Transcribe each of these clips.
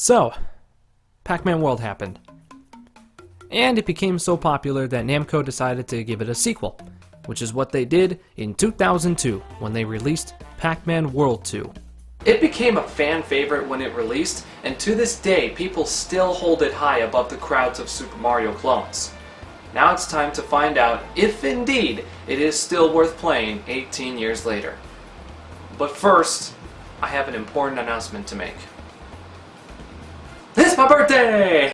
So, Pac-Man World happened. And it became so popular that Namco decided to give it a sequel, which is what they did in 2002 when they released Pac-Man World 2. It became a fan favorite when it released, and to this day people still hold it high above the crowds of Super Mario clones. Now it's time to find out if indeed it is still worth playing 18 years later. But first, I have an important announcement to make. It's my birthday!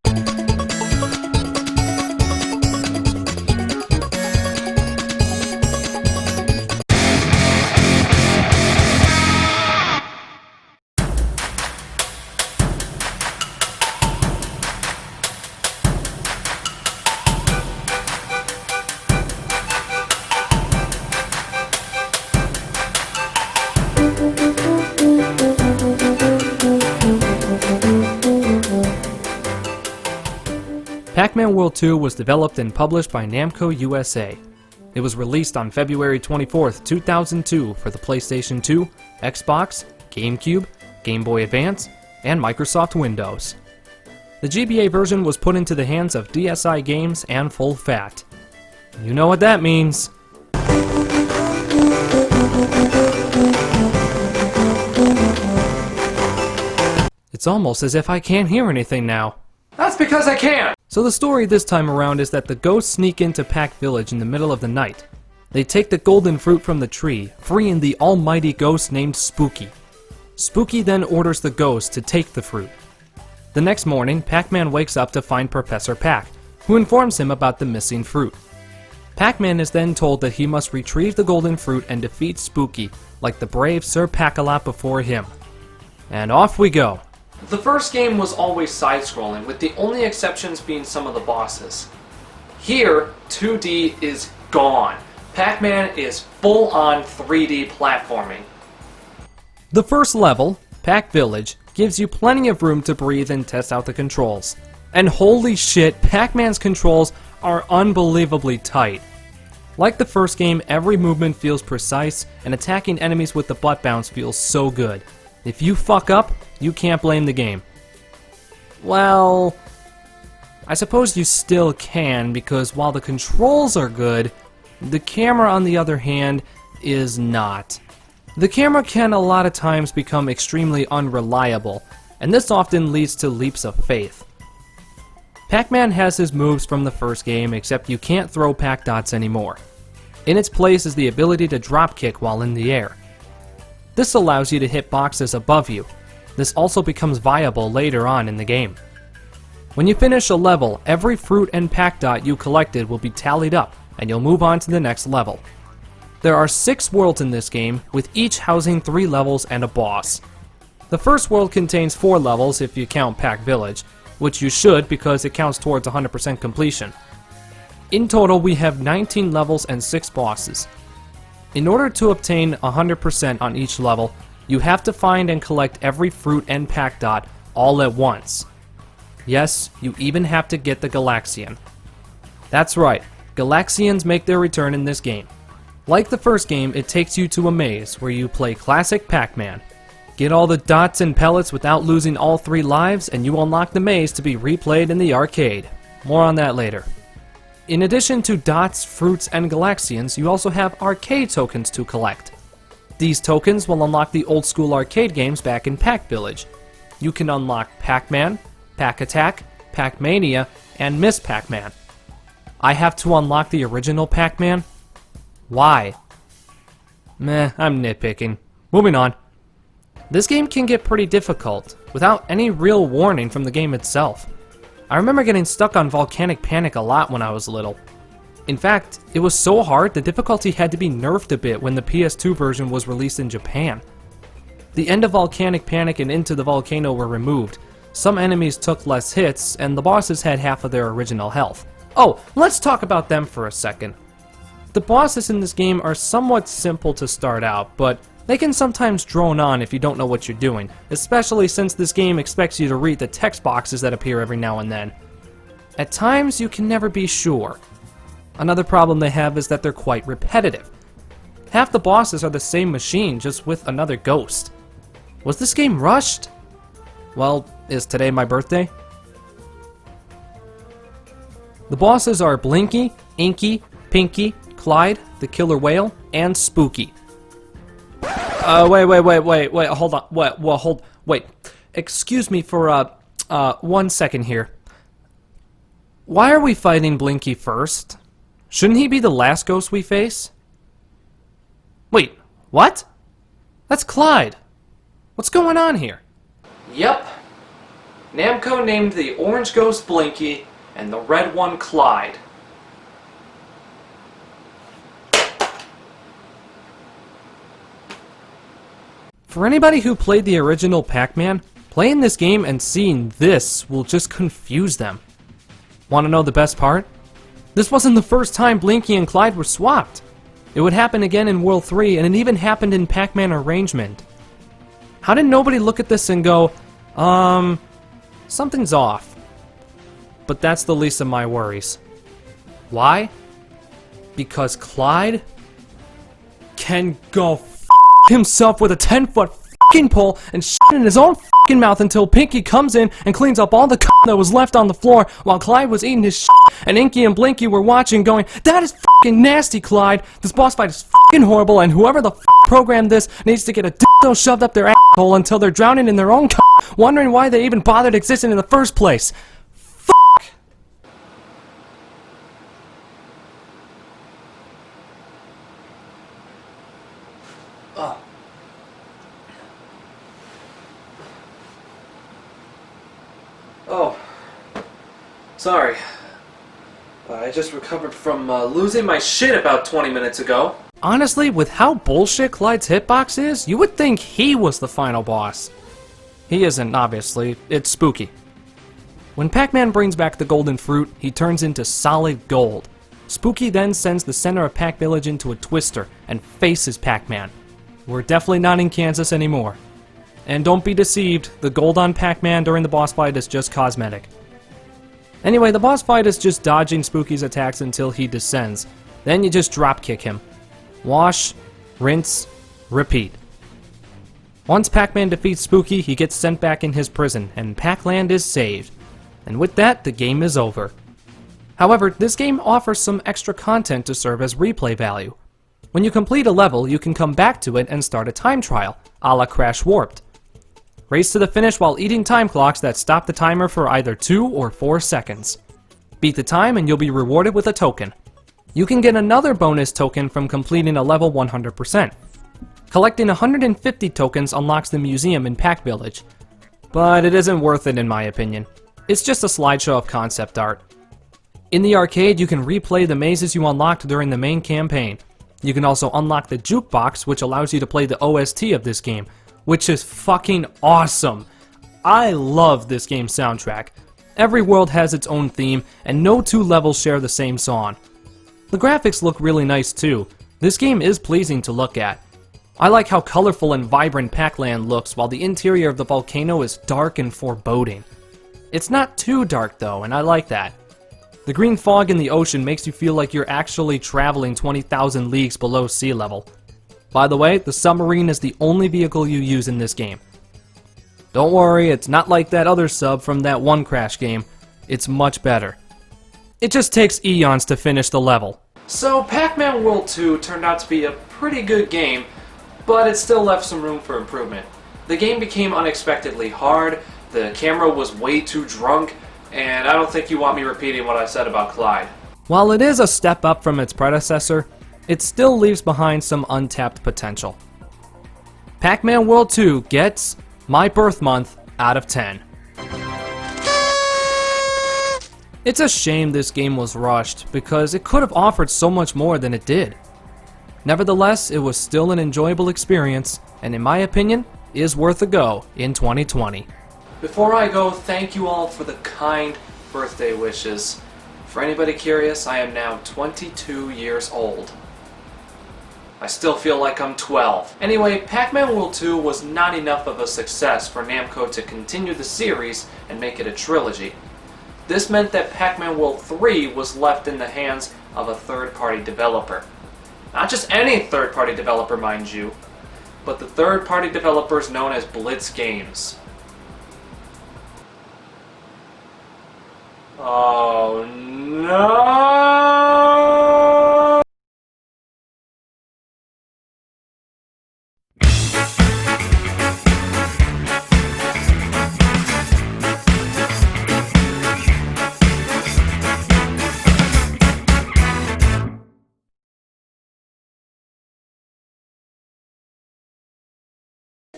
Pac-Man World 2 was developed and published by Namco USA. It was released on February 24th, 2002 for the PlayStation 2, Xbox, GameCube, Game Boy Advance, and Microsoft Windows. The GBA version was put into the hands of DSi Games and Full Fat. You know what that means. It's almost as if I can't hear anything now. That's because I can't! So the story this time around is that the ghosts sneak into Pac Village in the middle of the night. They take the golden fruit from the tree, freeing the almighty ghost named Spooky. Spooky then orders the ghost to take the fruit. The next morning, Pac-Man wakes up to find Professor Pac, who informs him about the missing fruit. Pac-Man is then told that he must retrieve the golden fruit and defeat Spooky, like the brave Sir Pac-a-Lot before him. And off we go. The first game was always side-scrolling, with the only exceptions being some of the bosses. Here, 2D is gone. Pac-Man is full-on 3D platforming. The first level, Pac Village, gives you plenty of room to breathe and test out the controls. And holy shit, Pac-Man's controls are unbelievably tight. Like the first game, every movement feels precise, and attacking enemies with the butt bounce feels so good. If you fuck up, you can't blame the game. Well, I suppose you still can, because while the controls are good, the camera, on the other hand, is not. The camera can a lot of times become extremely unreliable, and this often leads to leaps of faith. Pac-Man has his moves from the first game, except you can't throw Pac-Dots anymore. In its place is the ability to drop kick while in the air. This allows you to hit boxes above you. This also becomes viable later on in the game. When you finish a level, every fruit and Pac-Dot you collected will be tallied up, and you'll move on to the next level. There are 6 worlds in this game, with each housing 3 levels and a boss. The first world contains 4 levels if you count Pac Village, which you should because it counts towards 100% completion. In total, we have 19 levels and 6 bosses. In order to obtain 100% on each level, you have to find and collect every fruit and Pac-Dot all at once. Yes, you even have to get the Galaxian. That's right, Galaxians make their return in this game. Like the first game, it takes you to a maze where you play classic Pac-Man. Get all the dots and pellets without losing all 3 lives, and you unlock the maze to be replayed in the arcade. More on that later. In addition to dots, fruits, and Galaxians, you also have arcade tokens to collect. These tokens will unlock the old school arcade games back in Pac Village. You can unlock Pac-Man, Pac-Attack, Pac-Mania, and Miss Pac-Man. I have to unlock the original Pac-Man? Why? Meh, I'm nitpicking. Moving on. This game can get pretty difficult, without any real warning from the game itself. I remember getting stuck on Volcanic Panic a lot when I was little. In fact, it was so hard the difficulty had to be nerfed a bit when the PS2 version was released in Japan. The end of Volcanic Panic and Into the Volcano were removed. Some enemies took less hits, and the bosses had half of their original health. Oh, let's talk about them for a second. The bosses in this game are somewhat simple to start out, but they can sometimes drone on if you don't know what you're doing, especially since this game expects you to read the text boxes that appear every now and then. At times, you can never be sure. Another problem they have is that they're quite repetitive. Half the bosses are the same machine, just with another ghost. Was this game rushed? Well, is today my birthday? The bosses are Blinky, Inky, Pinky, Clyde, the Killer Whale, and Spooky. Wait, hold on. Wait. Excuse me for, 1 second here. Why are we fighting Blinky first? Shouldn't he be the last ghost we face? Wait, what? That's Clyde. What's going on here? Yep. Namco named the orange ghost Blinky and the red one Clyde. For anybody who played the original Pac-Man, playing this game and seeing this will just confuse them. Want to know the best part? This wasn't the first time Blinky and Clyde were swapped. It would happen again in World 3, and it even happened in Pac-Man Arrangement. How did nobody look at this and go, something's off? But that's the least of my worries. Why? Because Clyde can go f himself with a 10-foot fucking pole and shit in his own fucking mouth until Pinky comes in and cleans up all the c that was left on the floor while Clyde was eating his shit, and Inky and Blinky were watching going, "That is fucking nasty, Clyde. This boss fight is fucking horrible, and whoever the programmed this needs to get a dildo shoved up their asshole until they're drowning in their own c, wondering why they even bothered existing in the first place." Fuck. Oh, sorry. I just recovered from losing my shit about 20 minutes ago. Honestly, with how bullshit Clyde's hitbox is, you would think he was the final boss. He isn't, obviously. It's Spooky. When Pac-Man brings back the golden fruit, he turns into solid gold. Spooky then sends the center of Pac Village into a twister and faces Pac-Man. We're definitely not in Kansas anymore. And don't be deceived, the gold on Pac-Man during the boss fight is just cosmetic. Anyway, the boss fight is just dodging Spooky's attacks until he descends. Then you just drop kick him. Wash, rinse, repeat. Once Pac-Man defeats Spooky, he gets sent back in his prison, and Pac-Land is saved. And with that, the game is over. However, this game offers some extra content to serve as replay value. When you complete a level, you can come back to it and start a time trial, a la Crash Warped. Race to the finish while eating time clocks that stop the timer for either 2 or 4 seconds. Beat the time and you'll be rewarded with a token. You can get another bonus token from completing a level 100%. Collecting 150 tokens unlocks the museum in Pac Village, but it isn't worth it in my opinion. It's just a slideshow of concept art. In the arcade, you can replay the mazes you unlocked during the main campaign. You can also unlock the jukebox, which allows you to play the OST of this game, which is fucking awesome. I love this game's soundtrack. Every world has its own theme, and no two levels share the same song. The graphics look really nice too. This game is pleasing to look at. I like how colorful and vibrant Pac-Land looks, while the interior of the volcano is dark and foreboding. It's not too dark though, and I like that. The green fog in the ocean makes you feel like you're actually traveling 20,000 leagues below sea level. By the way, the submarine is the only vehicle you use in this game. Don't worry, it's not like that other sub from that one Crash game. It's much better. It just takes eons to finish the level. So, Pac-Man World 2 turned out to be a pretty good game, but it still left some room for improvement. The game became unexpectedly hard, the camera was way too drunk, and I don't think you want me repeating what I said about Clyde. While it is a step up from its predecessor, it still leaves behind some untapped potential. Pac-Man World 2 gets my birth month out of 10. It's a shame this game was rushed, because it could have offered so much more than it did. Nevertheless, it was still an enjoyable experience, and in my opinion, is worth a go in 2020. Before I go, thank you all for the kind birthday wishes. For anybody curious, I am now 22 years old. I still feel like I'm 12. Anyway, Pac-Man World 2 was not enough of a success for Namco to continue the series and make it a trilogy. This meant that Pac-Man World 3 was left in the hands of a third-party developer. Not just any third-party developer, mind you, but the third-party developers known as Blitz Games. Oh no!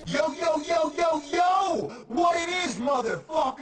Yo, yo, yo, yo, yo! What it is, motherfuckers?